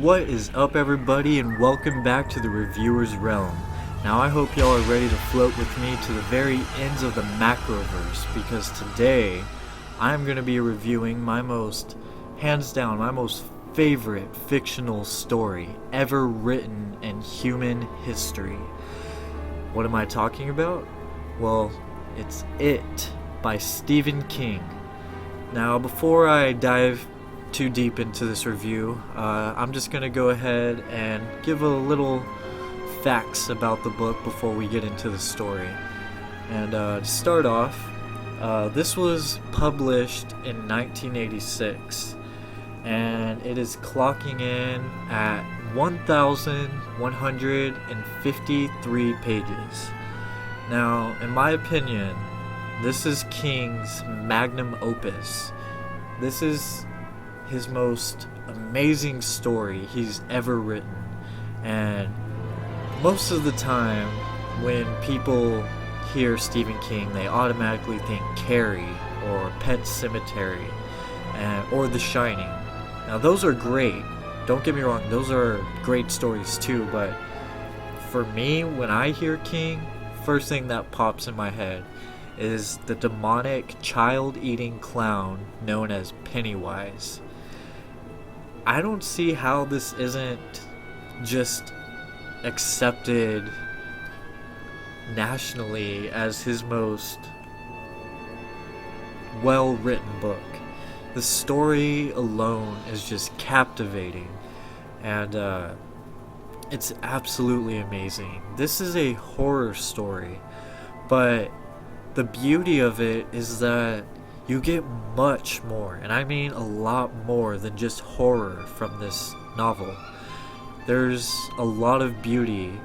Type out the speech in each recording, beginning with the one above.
What is up, everybody, and welcome back to the Reviewer's Realm. Now, I hope y'all are ready to float with me to the very ends of the macroverse, because today I'm going to be reviewing hands down, my most favorite fictional story ever written in human history. What am I talking about? Well, it's It by Stephen King. Now, before I dive too deep into this review, I'm just going to go ahead and give a little facts about the book before we get into the story. And to start off, this was published in 1986, and it is clocking in at 1,153 pages. Now, in my opinion, this is King's magnum opus. This is his most amazing story he's ever written. And most of the time, when people hear Stephen King, they automatically think Carrie or Pet Sematary or The Shining. Now, those are great. Don't get me wrong, those are great stories too, but for me, when I hear King, first thing that pops in my head is the demonic child-eating clown known as Pennywise. I don't see how this isn't just accepted nationally as his most well-written book. The story alone is just captivating, and it's absolutely amazing. This is a horror story, but the beauty of it is that you get much more, and I mean a lot more than just horror from this novel. There's a lot of beauty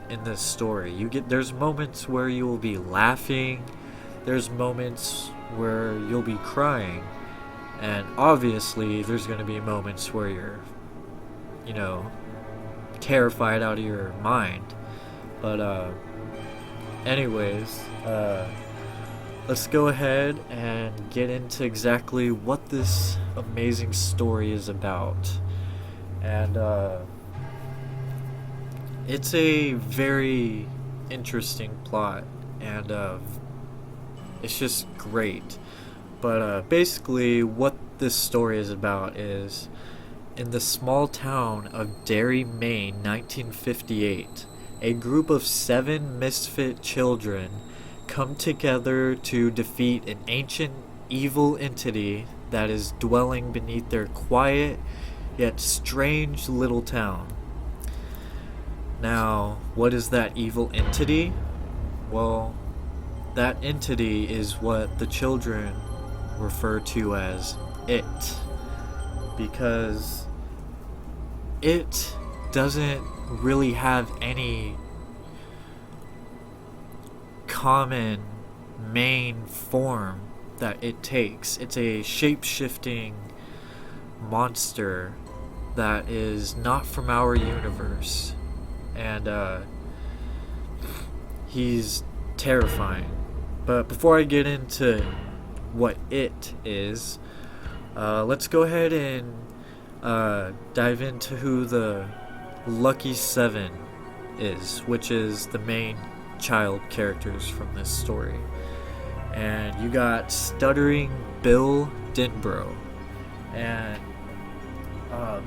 in this story. There's moments where you will be laughing, there's moments where you'll be crying, and obviously there's going to be moments where you're, terrified out of your mind. But anyways, let's go ahead and get into exactly what this amazing story is about. And it's a very interesting plot, and it's just great. But basically what this story is about is, in the small town of Derry, Maine, 1958, a group of 7 misfit children come together to defeat an ancient evil entity that is dwelling beneath their quiet yet strange little town. Now, what is that evil entity? Well, that entity is what the children refer to as It, because it doesn't really have any common main form that it takes. It's a shape-shifting monster that is not from our universe, and he's terrifying. But before I get into what it is, let's go ahead and dive into who the Lucky 7 is, which is the main child characters from this story. And you got stuttering Bill Denbrough, and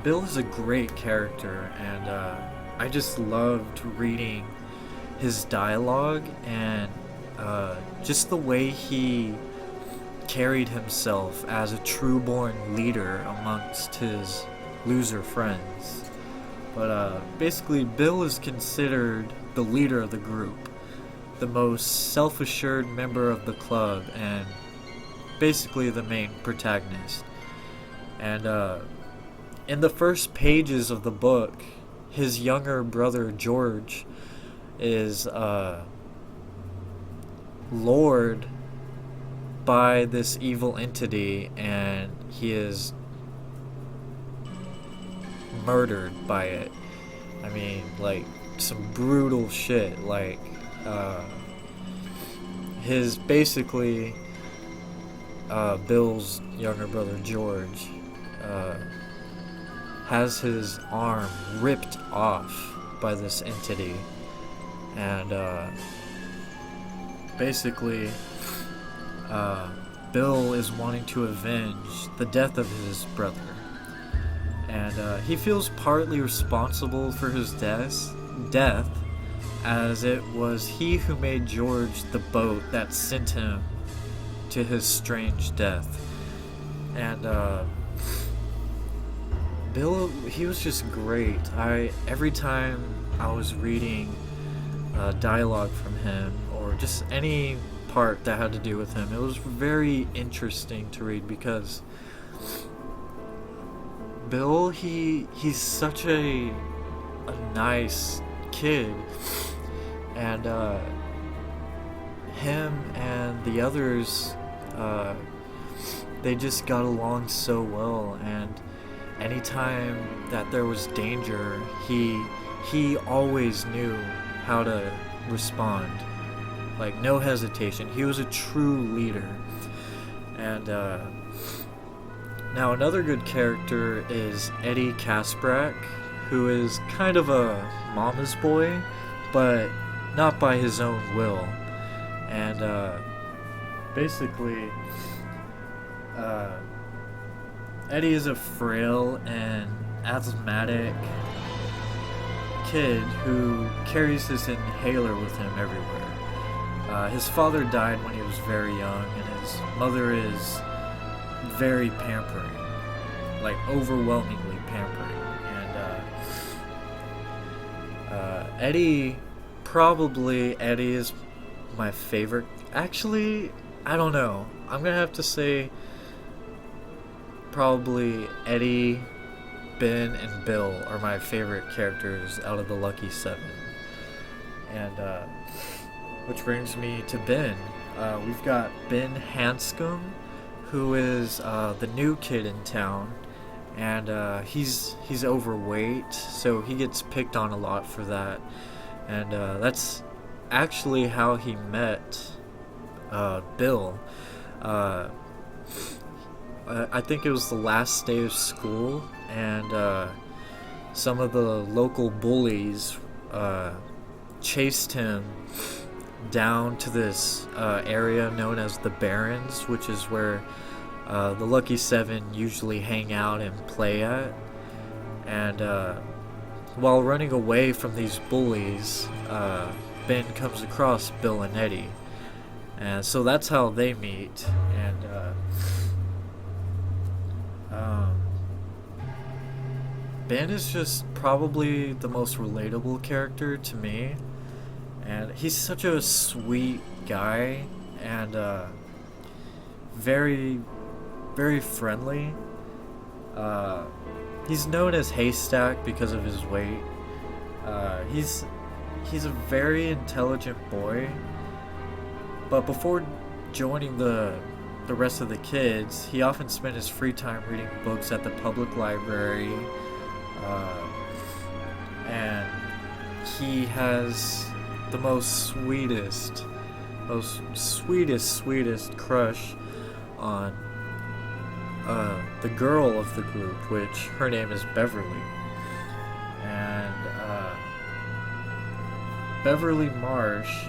Bill is a great character, and I just loved reading his dialogue and just the way he carried himself as a true-born leader amongst his loser friends. But basically, Bill is considered the leader of the group, the most self-assured member of the club, and basically the main protagonist. And in the first pages of the book, his younger brother George is lured by this evil entity, and he is murdered by it. I mean, like, some brutal shit. Like, his basically Bill's younger brother George has his arm ripped off by this entity, and basically Bill is wanting to avenge the death of his brother, and he feels partly responsible for his death, as it was he who made George the boat that sent him to his strange death. And Bill, he was just great. Every time I was reading dialogue from him, or just any part that had to do with him, it was very interesting to read, because Bill, he's such a nice kid, and him and the others, they just got along so well, and anytime that there was danger, he always knew how to respond, like no hesitation. He was a true leader. And now another good character is Eddie Kasprak, who is kind of a mama's boy, but not by his own will. And basically Eddie is a frail and asthmatic kid who carries his inhaler with him everywhere. His father died when he was very young, and his mother is very pampering, like overwhelmingly pampering. And Eddie is my favorite. Actually, I don't know. I'm gonna have to say probably Eddie, Ben, and Bill are my favorite characters out of the Lucky Seven. And which brings me to Ben. We've got Ben Hanscom, who is the new kid in town, and he's overweight, so he gets picked on a lot for that. And that's actually how he met Bill. I think it was the last day of school, and some of the local bullies chased him down to this area known as the Barrens, which is where the Lucky Seven usually hang out and play at. And while running away from these bullies, Ben comes across Bill and Eddie, and so that's how they meet. And Ben is just probably the most relatable character to me, and he's such a sweet guy, and very, very friendly. He's known as Haystack because of his weight. He's a very intelligent boy, but before joining the rest of the kids, he often spent his free time reading books at the public library, and he has the most sweetest crush on the girl of the group, which her name is Beverly. And Beverly Marsh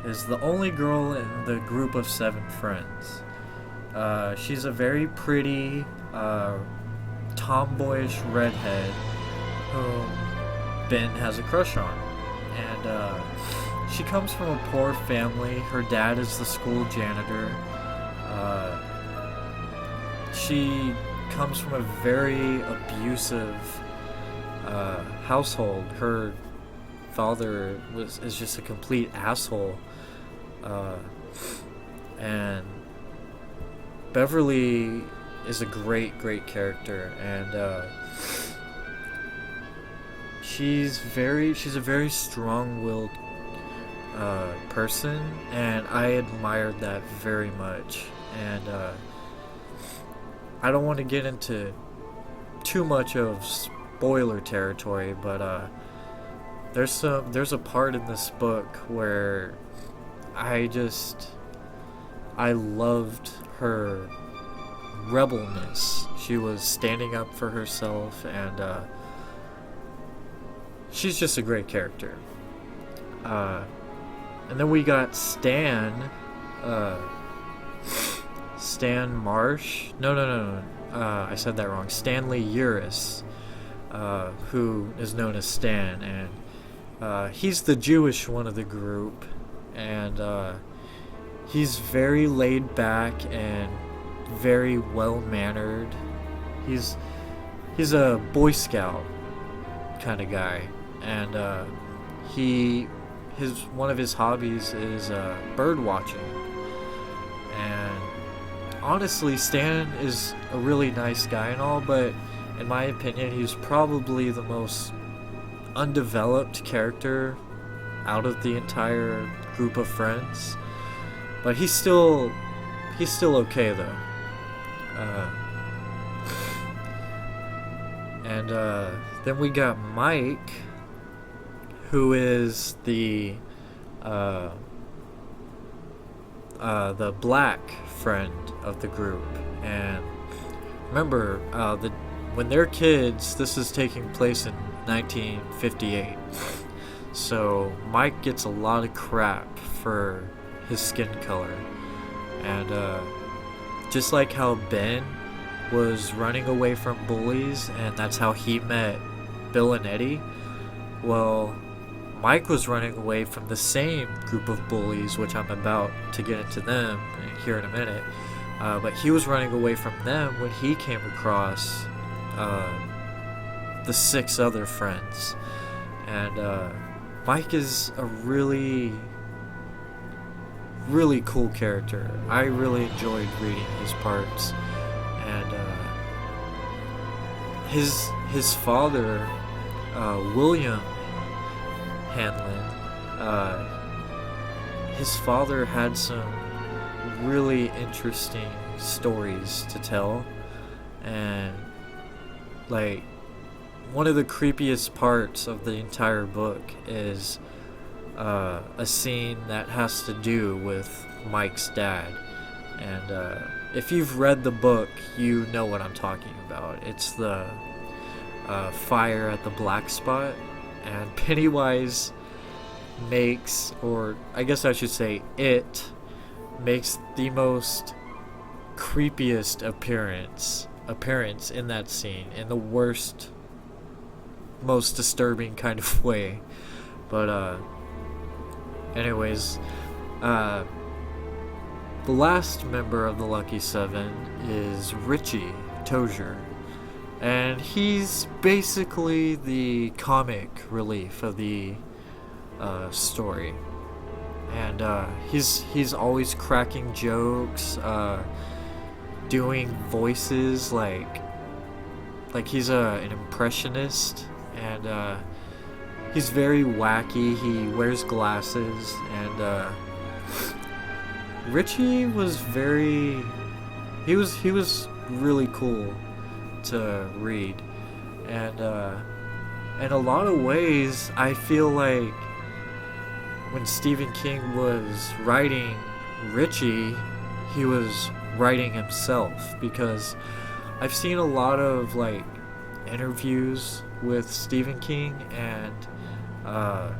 is the only girl in the group of 7 friends. She's a very pretty, tomboyish redhead whom Ben has a crush on. And she comes from a poor family. Her dad is the school janitor. She comes from a very abusive household. Her father is just a complete asshole. And Beverly is a great character, and she's a very strong-willed person, and I admired that very much. And I don't want to get into too much of spoiler territory, but there's a part in this book where I loved her rebelness. She was standing up for herself, and she's just a great character. And then we got Stan Marsh. No. I said that wrong. Stanley Uris, who is known as Stan, and he's the Jewish one of the group, and he's very laid back and very well mannered. He's a Boy Scout kind of guy, and one of his hobbies is bird watching. And honestly, Stan is a really nice guy and all, but in my opinion, he's probably the most undeveloped character out of the entire group of friends. But he's still okay though. And then we got Mike, who is the black friend of the group. And remember, when they're kids, this is taking place in 1958. So Mike gets a lot of crap for his skin color. And just like how Ben was running away from bullies, and that's how he met Bill and Eddie, well, Mike was running away from the same group of bullies, which I'm about to get into them here in a minute. But he was running away from them when he came across the 6 other friends. And Mike is a really, really cool character. I really enjoyed reading his parts. And his father, William Hanlon, his father had some really interesting stories to tell, and like one of the creepiest parts of the entire book is a scene that has to do with Mike's dad. And if you've read the book, you know what I'm talking about. It's the fire at the Black Spot. And Pennywise makes, or I guess I should say it makes the most creepiest appearance in that scene, in the worst, most disturbing kind of way. But anyways, the last member of the Lucky Seven is Richie Tozier. And he's basically the comic relief of the story. And he's always cracking jokes, doing voices like he's an impressionist, and he's very wacky. He wears glasses, and Richie was he was really cool to read. And in a lot of ways, I feel like when Stephen King was writing Richie, he was writing himself, because I've seen a lot of like interviews with Stephen King, and I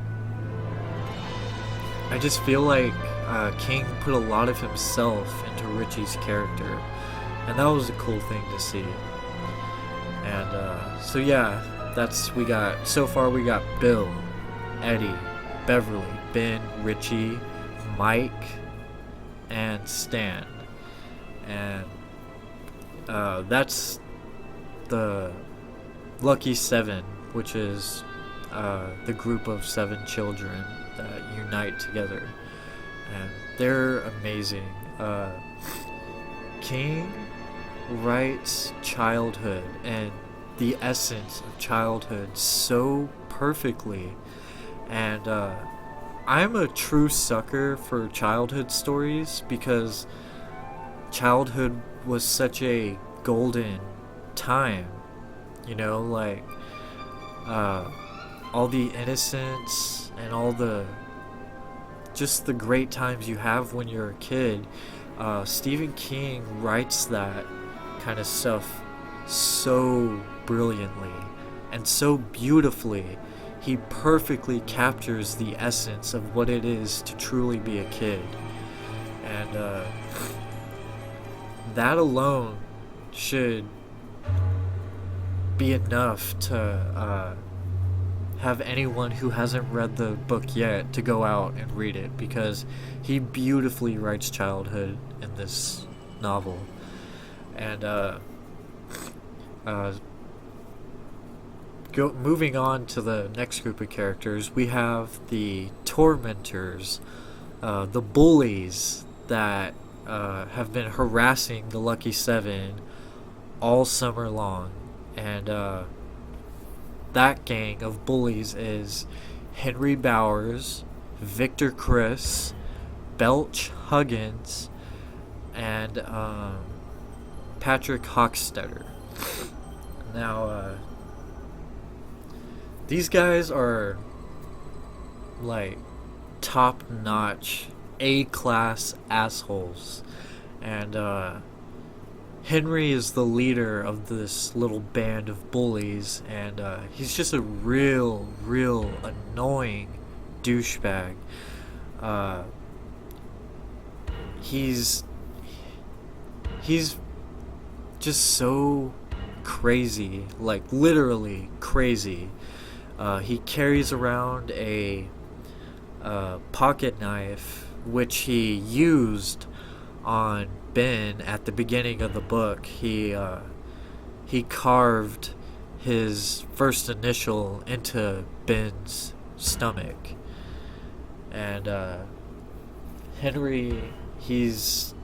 just feel like King put a lot of himself into Richie's character, and that was a cool thing to see. And so yeah, we got Bill, Eddie, Beverly, Ben, Richie, Mike, and Stan. And that's the Lucky Seven, which is the group of 7 children that unite together. And they're amazing. King writes childhood and the essence of childhood so perfectly. And I'm a true sucker for childhood stories, because childhood was such a golden time, you know, like all the innocence and all the just the great times you have when you're a kid. Stephen King writes that kind of stuff so brilliantly and so beautifully. He perfectly captures the essence of what it is to truly be a kid. And that alone should be enough to have anyone who hasn't read the book yet to go out and read it, because he beautifully writes childhood in this novel. And moving on to the next group of characters, we have the tormentors, the bullies that have been harassing the Lucky Seven all summer long. And that gang of bullies is Henry Bowers, Victor Chris, Belch Huggins, and Patrick Hochstetter. Now, these guys are like top-notch, A-class assholes. And Henry is the leader of this little band of bullies, and he's just a real annoying douchebag. He's just so crazy, like literally crazy. He carries around a pocket knife, which he used on Ben at the beginning of the book. He carved his first initial into Ben's stomach. And Henry, he's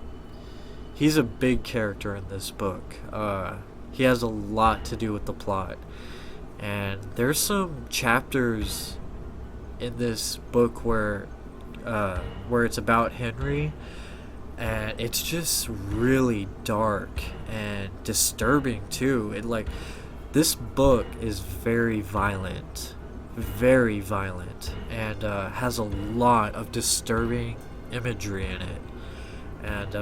a big character in this book. He has a lot to do with the plot. And there's some chapters in this book where it's about Henry, and it's just really dark and disturbing too. This book is very violent, and has a lot of disturbing imagery in it. And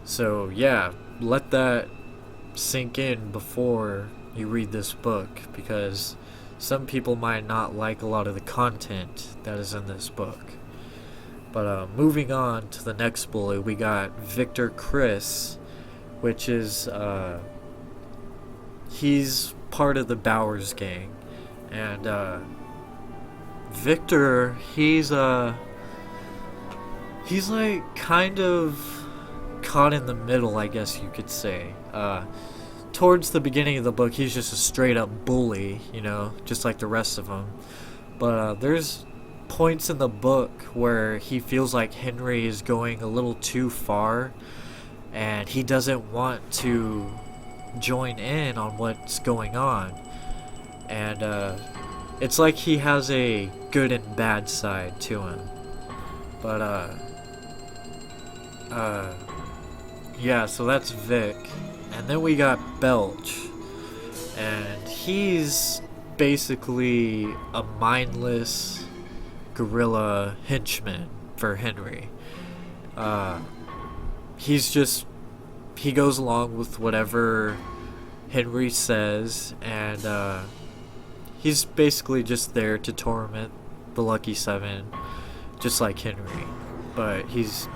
so yeah, let that sink in before you read this book, because some people might not like a lot of the content that is in this book. But moving on to the next bully, we got Victor Chris, which is he's part of the Bowers gang. And Victor, he's like kind of caught in the middle, I guess you could say. Towards the beginning of the book, he's just a straight up bully, just like the rest of them. But there's points in the book where he feels like Henry is going a little too far, and he doesn't want to join in on what's going on. And it's like he has a good and bad side to him. But yeah, so that's Vic. And then we got Belch, and he's basically a mindless guerrilla henchman for Henry. He goes along with whatever Henry says, and he's basically just there to torment the Lucky Seven, just like Henry. But he's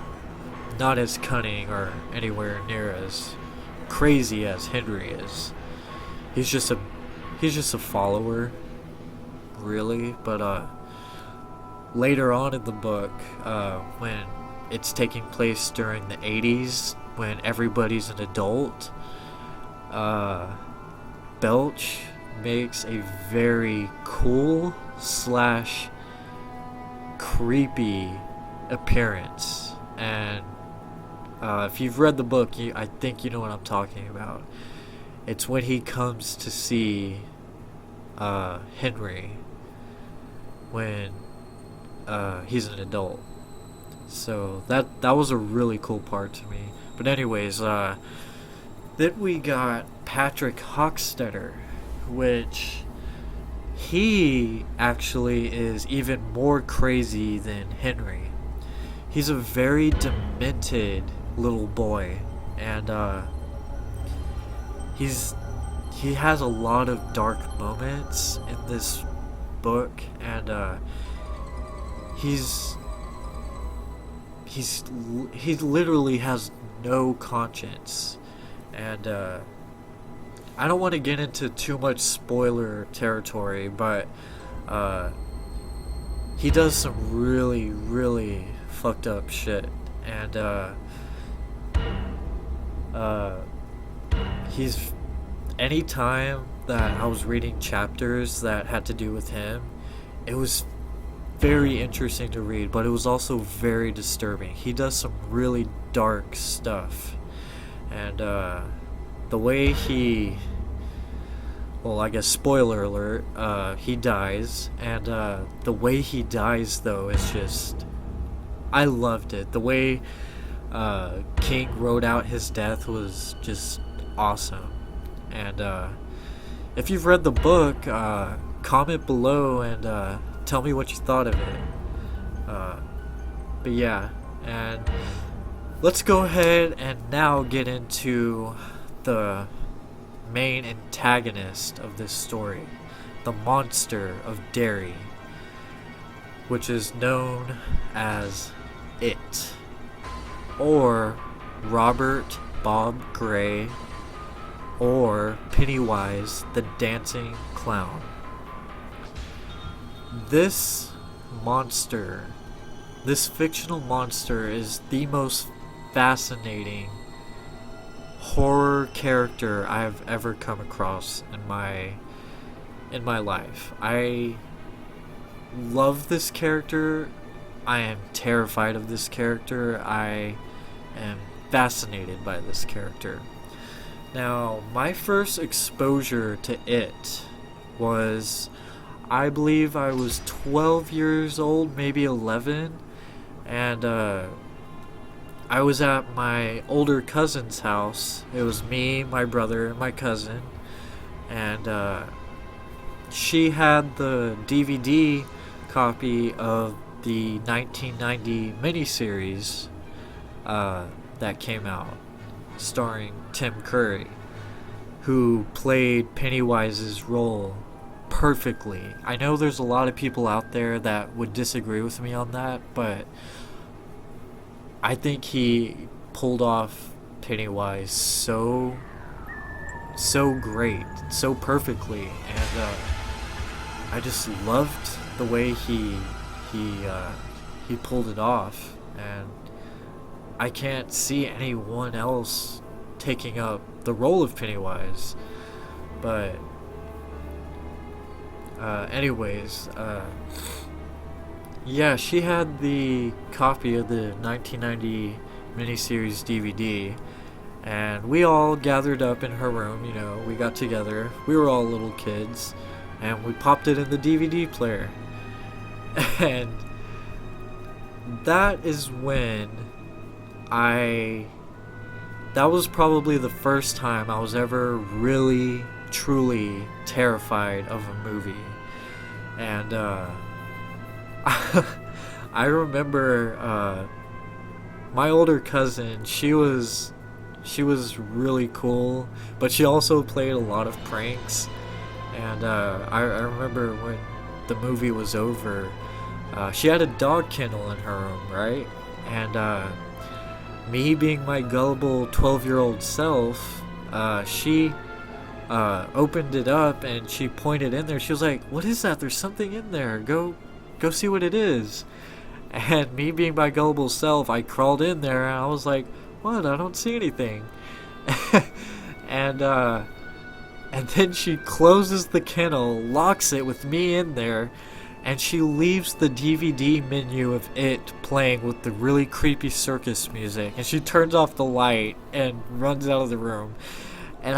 not as cunning or anywhere near as crazy as Henry is. He's just a follower, really. But later on in the book, when it's taking place during the 80s, when everybody's an adult, Belch makes a very cool / creepy appearance. And if you've read the book, I think you know what I'm talking about. It's when he comes to see Henry when he's an adult. So that was a really cool part to me. But anyways, then we got Patrick Hochstetter, which he actually is even more crazy than Henry. He's a very demented little boy, and he has a lot of dark moments in this book, and he's he literally has no conscience, and I don't want to get into too much spoiler territory, but he does some really, really fucked up shit, and he's any time that I was reading chapters that had to do with him, it was very interesting to read, but it was also very disturbing. He does some really dark stuff, and the way he, well, I guess spoiler alert, he dies, and the way he dies though is just, I loved it. The way King wrote out his death was just awesome. And if you've read the book, comment below and tell me what you thought of it. But yeah, and let's go ahead and now get into the main antagonist of this story, the monster of Derry, which is known as It, or Robert Bob Gray, or Pennywise the Dancing Clown. This monster, this fictional monster, is the most fascinating horror character I've ever come across in my life. I love this character. I am terrified of this character. I am fascinated by this character. Now, my first exposure to It was, I believe I was 12 years old, maybe 11, and I was at my older cousin's house. It was me, my brother, and my cousin, and she had the DVD copy of the 1990 miniseries that came out, starring Tim Curry, who played Pennywise's role perfectly. I know there's a lot of people out there that would disagree with me on that, but I think he pulled off Pennywise so great, so perfectly, and I just loved the way he pulled it off, and I can't see anyone else taking up the role of Pennywise. But anyways, yeah, she had the copy of the 1990 miniseries DVD, and we all gathered up in her room. You know, we got together. We were all little kids, and we popped it in the DVD player. And that is when that was probably the first time I was ever really, truly terrified of a movie. And I remember my older cousin, she was really cool, but she also played a lot of pranks. And I remember when the movie was over, she had a dog kennel in her room, right? And me being my gullible 12-year-old self, she opened it up and she pointed in there. She was like, "What is that? There's something in there. Go see what it is." And me being my gullible self, I crawled in there and I was like, "What? I don't see anything." and then she closes the kennel, locks it with me in there, and she leaves the DVD menu of It playing with the really creepy circus music, and she turns off the light and runs out of the room. And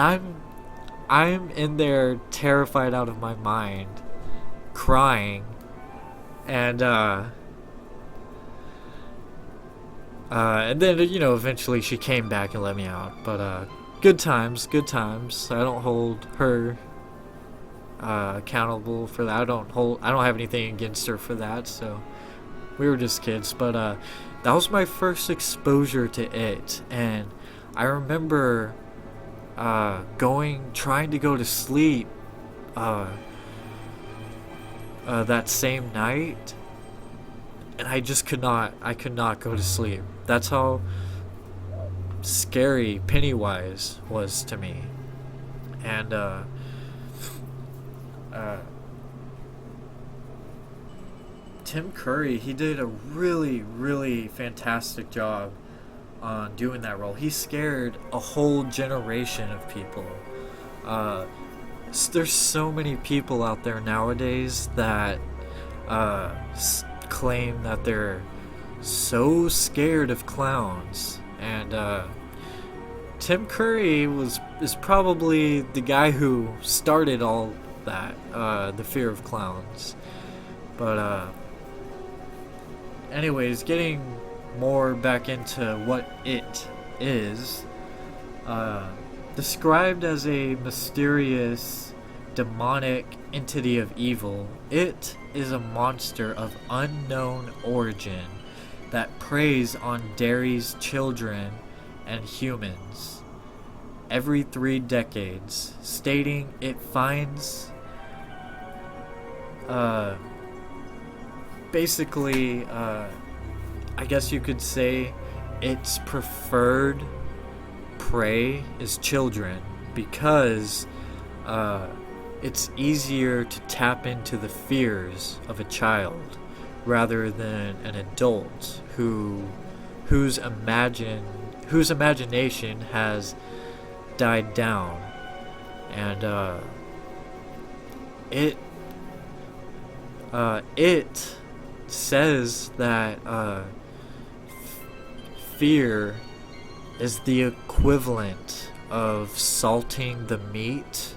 I'm in there terrified out of my mind, crying, and then, you know, eventually she came back and let me out. But good times. I don't hold her accountable for that. I don't have anything against her for that, so we were just kids. But that was my first exposure to it. And I remember trying to go to sleep that same night, and I could not go to sleep. That's how scary Pennywise was to me. And Tim Curry, he did a really, really fantastic job on doing that role. He scared a whole generation of people. There's so many people out there nowadays that claim that they're so scared of clowns, and Tim Curry is probably the guy who started all that, the fear of clowns. But anyways, getting more back into what it is, described as a mysterious, demonic entity of evil, it is a monster of unknown origin that preys on Derry's children and humans every 3 decades, stating it finds basically I guess you could say its preferred prey is children, because it's easier to tap into the fears of a child rather than an adult whose imagination has died down. And it says that fear is the equivalent of salting the meat,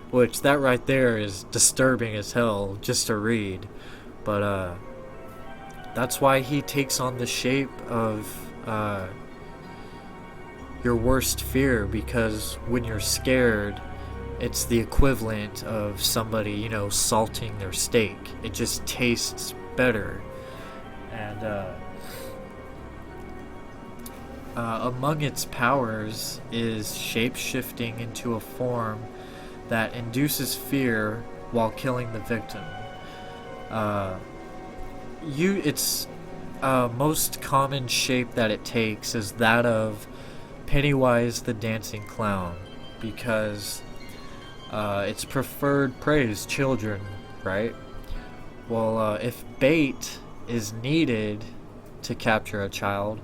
which that right there is disturbing as hell just to read. But that's why he takes on the shape of your worst fear, because when you're scared, it's the equivalent of somebody, salting their steak. It just tastes better. And among its powers is shape-shifting into a form that induces fear while killing the victim. Its most common shape that it takes is that of Pennywise the Dancing Clown, because its preferred prey is children, right? Well, if bait is needed to capture a child,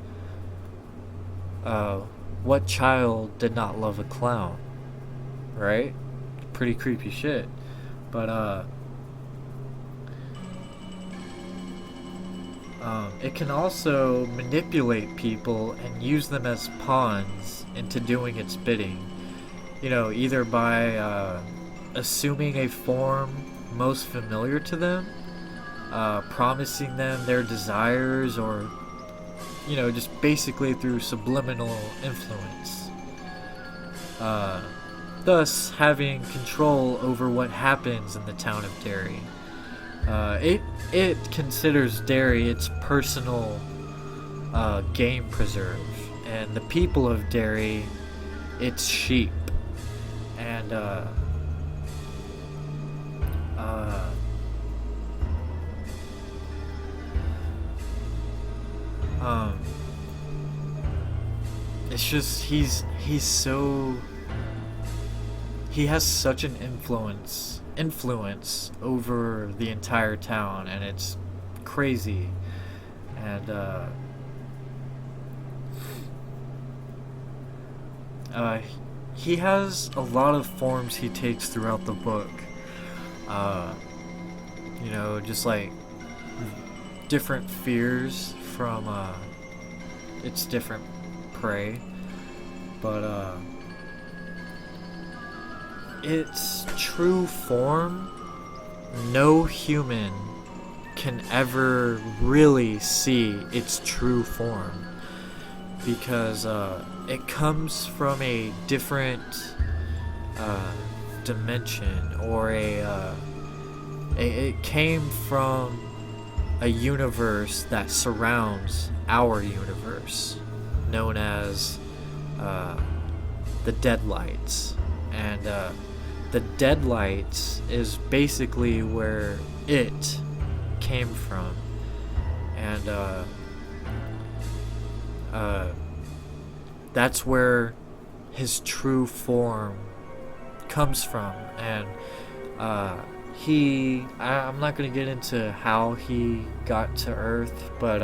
what child did not love a clown, right? Pretty creepy shit. But it can also manipulate people and use them as pawns into doing its bidding. Either by assuming a form most familiar to them, promising them their desires, or just basically through subliminal influence, thus having control over what happens in the town of Derry. It considers Derry its personal game preserve, and the people of Derry its sheep. And it's just he has such an influence over the entire town, and it's crazy. And he has a lot of forms he takes throughout the book. Just like different fears from its different prey. But its true form, no human can ever really see its true form, because it comes from a different dimension, or it came from a universe that surrounds our universe, known as the Deadlights. And the Deadlights is basically where it came from. And that's where his true form comes from. And I'm not going to get into how he got to Earth, but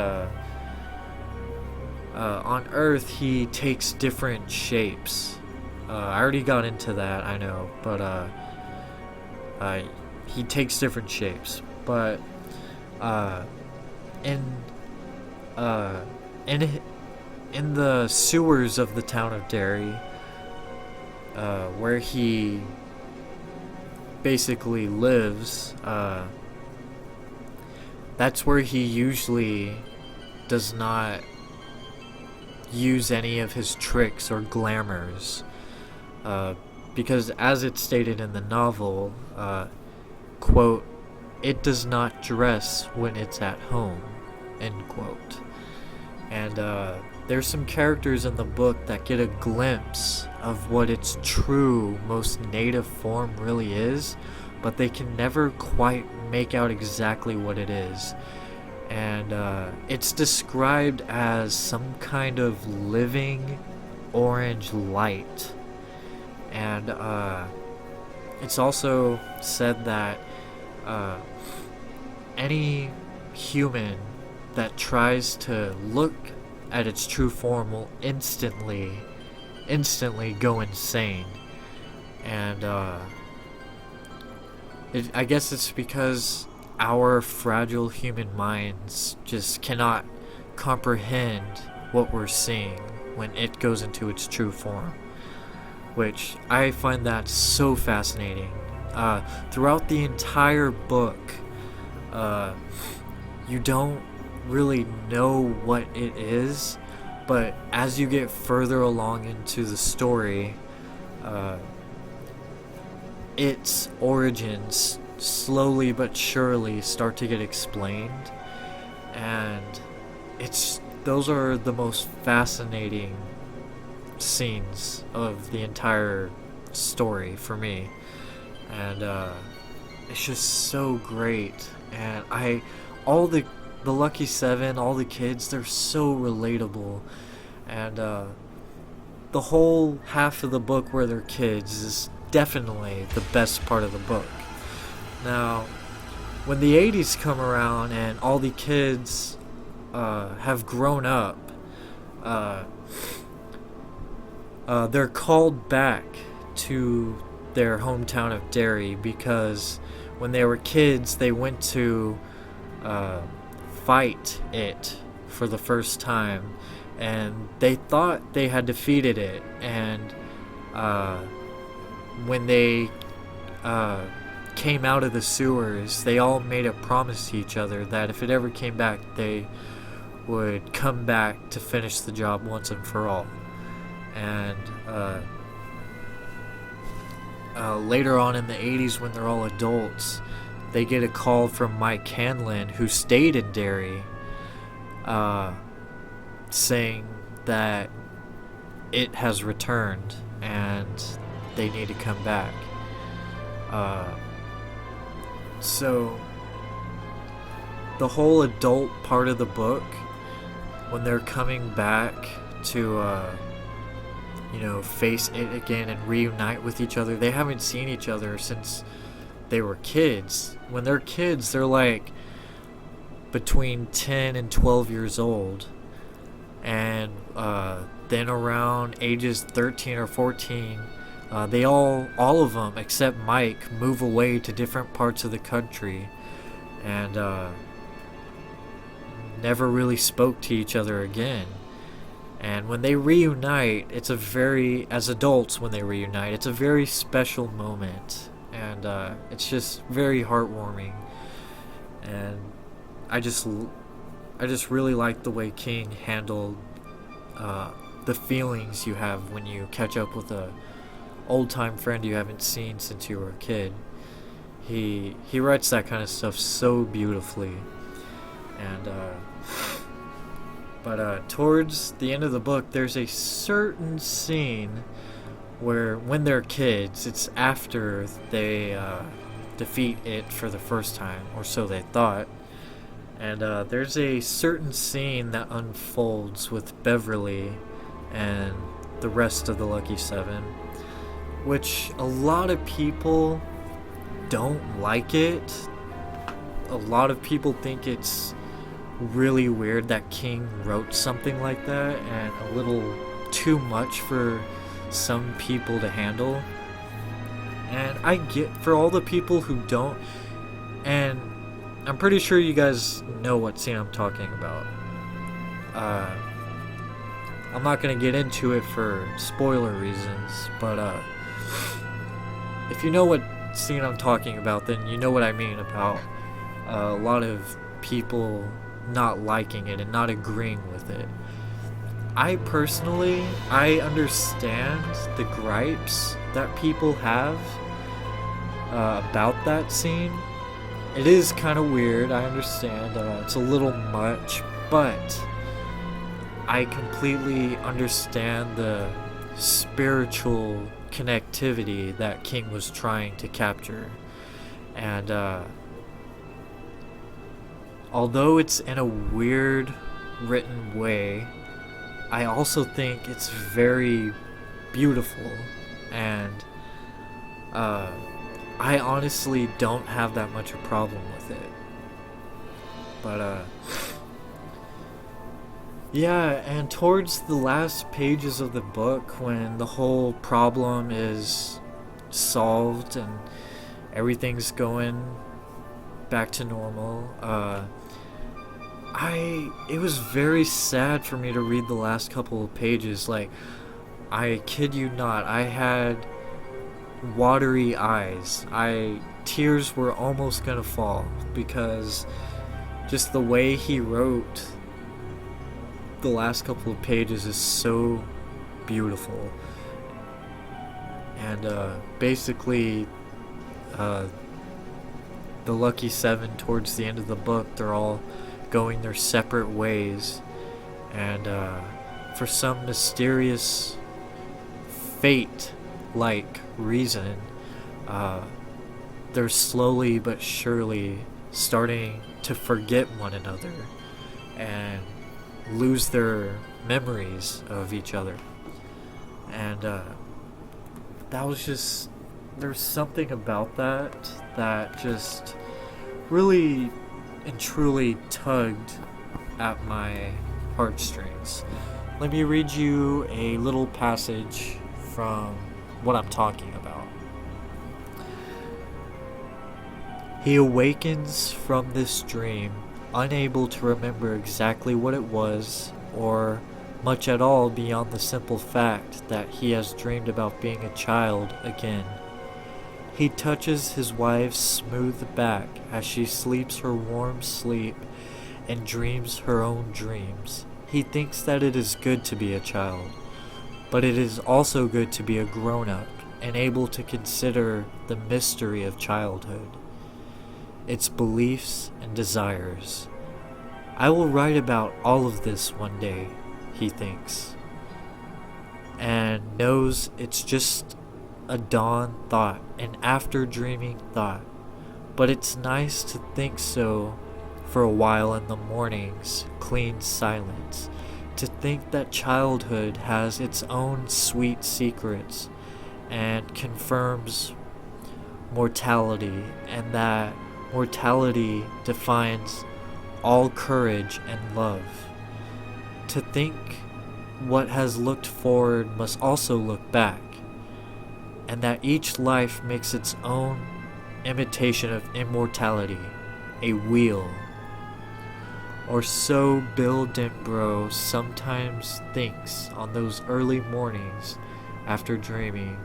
on Earth he takes different shapes. I already got into that, I know, but he takes different shapes. But in the sewers of the town of Derry, where he basically lives, that's where he usually does not use any of his tricks or glamours, because as it's stated in the novel, quote, "It does not dress when it's at home," end quote. And there's some characters in the book that get a glimpse of what its true, most native form really is, but they can never quite make out exactly what it is. And it's described as some kind of living orange light. And it's also said that any human that tries to look at its true form will instantly go insane. And I guess it's because our fragile human minds just cannot comprehend what we're seeing when it goes into its true form, which I find that so fascinating. Throughout the entire book, you don't really know what it is, but as you get further along into the story, its origins slowly but surely start to get explained, and those are the most fascinating scenes of the entire story for me. And it's just so great. And all the Lucky Seven, all the kids, they're so relatable. And the whole half of the book where they're kids is definitely the best part of the book. Now, when the 80s come around and all the kids have grown up, they're called back to their hometown of Derry because when they were kids, they went to fight it for the first time, and they thought they had defeated it. And when they came out of the sewers, they all made a promise to each other that if it ever came back, they would come back to finish the job once and for all. And later on in the 80s, when they're all adults, they get a call from Mike Hanlon, who stayed in Derry, saying that it has returned and they need to come back. So the whole adult part of the book, when they're coming back to face it again and reunite with each other, they haven't seen each other since they were kids. When they're kids, they're like between 10 and 12 years old, and then around ages 13 or 14, they all of them except Mike move away to different parts of the country, and never really spoke to each other again. And when they reunite, as adults, when they reunite, it's a very special moment, and it's just very heartwarming. And I just really like the way King handled the feelings you have when you catch up with a old-time friend you haven't seen since you were a kid. He writes that kind of stuff so beautifully. And towards the end of the book, there's a certain scene where, when they're kids, it's after they defeat it for the first time, or so they thought. And there's a certain scene that unfolds with Beverly and the rest of the Lucky Seven, which a lot of people don't like it. A lot of people think it's really weird that King wrote something like that, and a little too much for some people to handle. And I get, for all the people who don't, and I'm pretty sure you guys know what scene I'm talking about. I'm not going to get into it for spoiler reasons, but if you know what scene I'm talking about, then you know what I mean about a lot of people not liking it and not agreeing with it. I personally, I understand the gripes that people have about that scene. It is kind of weird, I understand. It's a little much, but I completely understand the spiritual connectivity that King was trying to capture. And although it's in a weird written way, I also think it's very beautiful, and I honestly don't have that much of a problem with it. But yeah, and towards the last pages of the book, when the whole problem is solved and everything's going back to normal, it was very sad for me to read the last couple of pages. Like, I kid you not, I had watery eyes. Tears were almost gonna fall, because just the way he wrote the last couple of pages is so beautiful. And basically the Lucky Seven, towards the end of the book, they're all going their separate ways, and for some mysterious fate-like reason, they're slowly but surely starting to forget one another and lose their memories of each other. And that was just, there's something about that just really and truly tugged at my heartstrings. Let me read you a little passage from what I'm talking about. He awakens from this dream, unable to remember exactly what it was, or much at all beyond the simple fact that he has dreamed about being a child again. He touches his wife's smooth back as she sleeps her warm sleep and dreams her own dreams. He thinks that it is good to be a child, but it is also good to be a grown-up and able to consider the mystery of childhood, its beliefs and desires. I will write about all of this one day, he thinks, and knows it's just a dawn thought, an after dreaming thought, but it's nice to think so for a while in the morning's clean silence, to think that childhood has its own sweet secrets and confirms mortality, and that mortality defines all courage and love. To think what has looked forward must also look back, and that each life makes its own imitation of immortality, a wheel. Or so Bill Denbrough sometimes thinks on those early mornings after dreaming,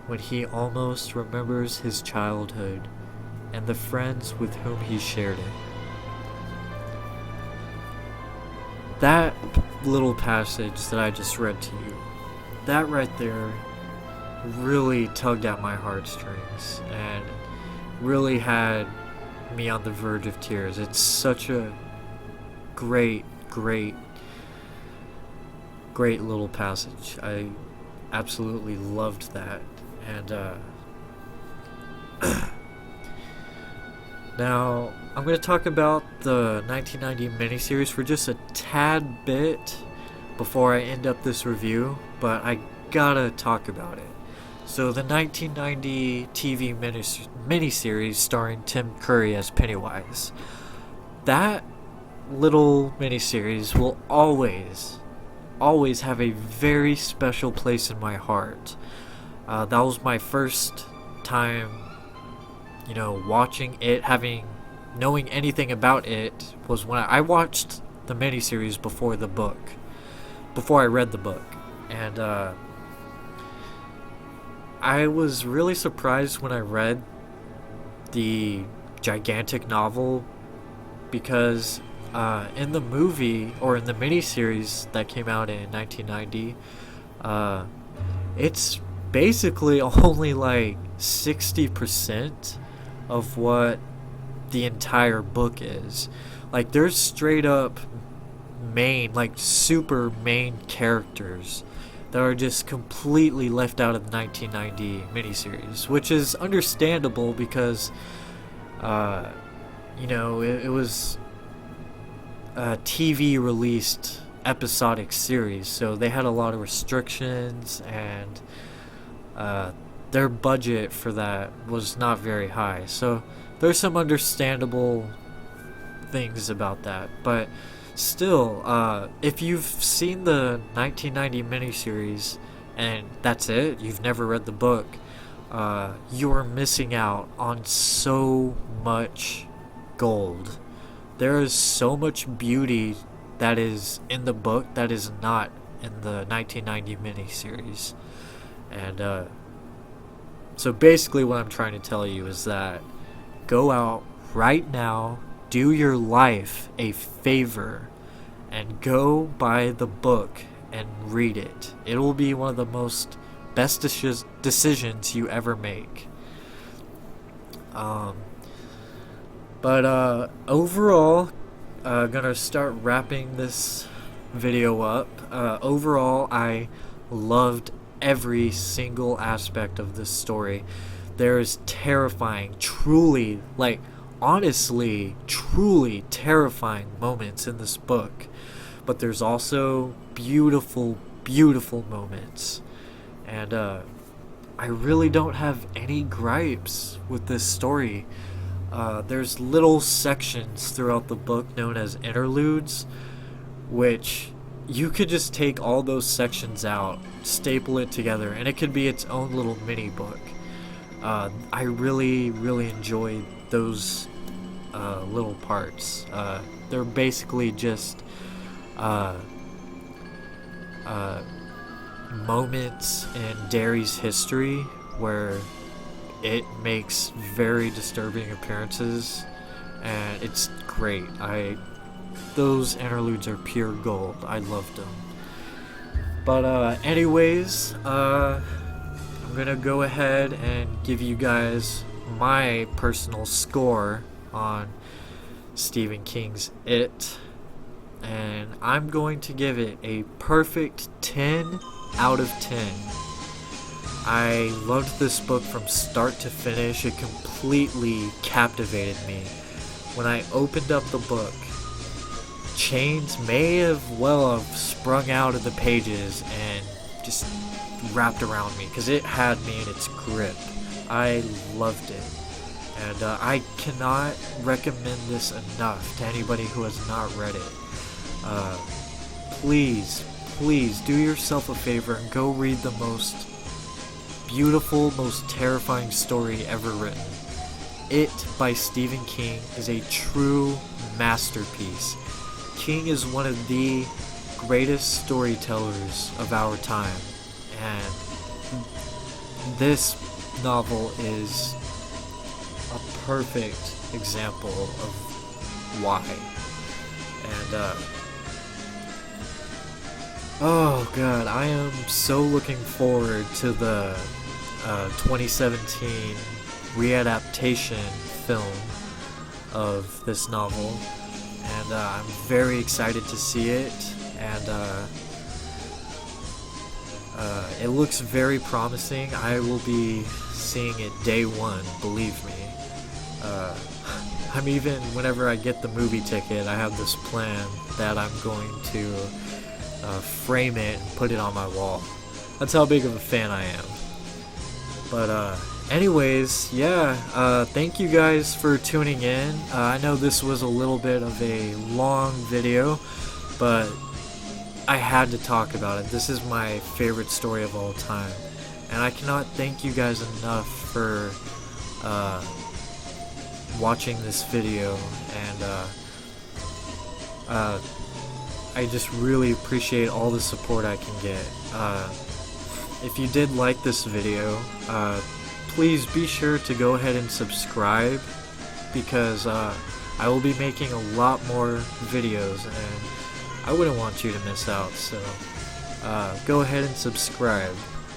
when he almost remembers his childhood and the friends with whom he shared it. That little passage that I just read to you, that right there really tugged at my heartstrings and really had me on the verge of tears. It's such a great, great, great little passage. I absolutely loved that. And now I'm going to talk about the 1990 miniseries for just a tad bit before I end up this review, but I gotta talk about it. So the 1990 TV miniseries starring Tim Curry as Pennywise, that little miniseries will always have a very special place in my heart. That was my first time, watching it, knowing anything about it was when I watched the miniseries before I read the book. And I was really surprised when I read the gigantic novel, because in the movie, or in the miniseries that came out in 1990, it's basically only like 60% of what the entire book is. Like, there's straight up super main characters that are just completely left out of the 1990 miniseries, which is understandable because it was a TV released episodic series, so they had a lot of restrictions, and their budget for that was not very high. So there's some understandable things about that, but still, if you've seen the 1990 miniseries and that's it, you've never read the book, you're missing out on so much gold. There is so much beauty that is in the book that is not in the 1990 miniseries. And so basically what I'm trying to tell you is that go out right now, do your life a favor, and go buy the book and read it. It will be one of the best decisions you ever make. But overall, gonna start wrapping this video up. Overall, I loved every single aspect of this story. There is terrifying, truly terrifying moments in this book, but there's also beautiful, beautiful moments. And I really don't have any gripes with this story. There's little sections throughout the book known as interludes, which you could just take all those sections out, staple it together, and it could be its own little mini book. I really, really enjoyed those little parts. They're basically just moments in Derry's history where it makes very disturbing appearances, and it's great. Those interludes are pure gold. I loved them. But anyways, I'm gonna go ahead and give you guys my personal score on Stephen King's It, and I'm going to give it a perfect 10 out of 10. I loved this book from start to finish. It completely captivated me. When I opened up the book, chains may have sprung out of the pages and just wrapped around me, because it had me in its grip. I loved it, and I cannot recommend this enough to anybody who has not read it. Please do yourself a favor and go read the most beautiful, most terrifying story ever written. It by Stephen King is a true masterpiece. King is one of the greatest storytellers of our time, and this novel is a perfect example of why. And oh god, I am so looking forward to the 2017 readaptation film of this novel. And and I'm very excited to see it, and it looks very promising. I will be seeing it day one, believe me. I'm even, whenever I get the movie ticket, I have this plan that I'm going to frame it and put it on my wall. That's how big of a fan I am. But anyways, yeah, thank you guys for tuning in. I know this was a little bit of a long video, but I had to talk about it. This is my favorite story of all time, and I cannot thank you guys enough for watching this video, and I just really appreciate all the support I can get. If you did like this video, please be sure to go ahead and subscribe, because I will be making a lot more videos, and I wouldn't want you to miss out. So go ahead and subscribe,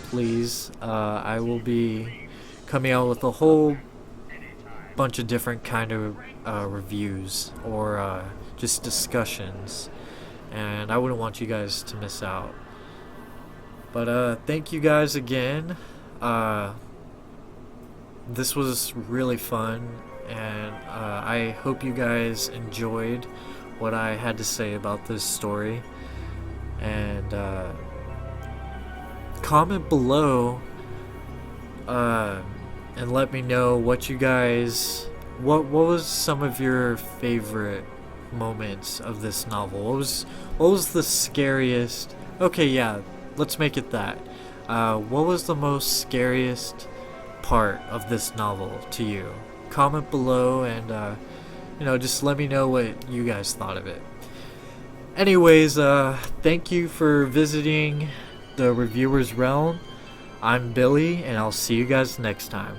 please. I will be coming out with a whole bunch of different kind of reviews, or just discussions, and I wouldn't want you guys to miss out. But thank you guys again. This was really fun, and I hope you guys enjoyed what I had to say about this story. And comment below and let me know what you guys, what was some of your favorite moments of this novel. What was the scariest? Okay, yeah, let's make it that. What was the most scariest part of this novel to you? Comment below, and just let me know what you guys thought of it. Anyways, thank you for visiting the Reviewer's Realm. I'm Billy, and I'll see you guys next time.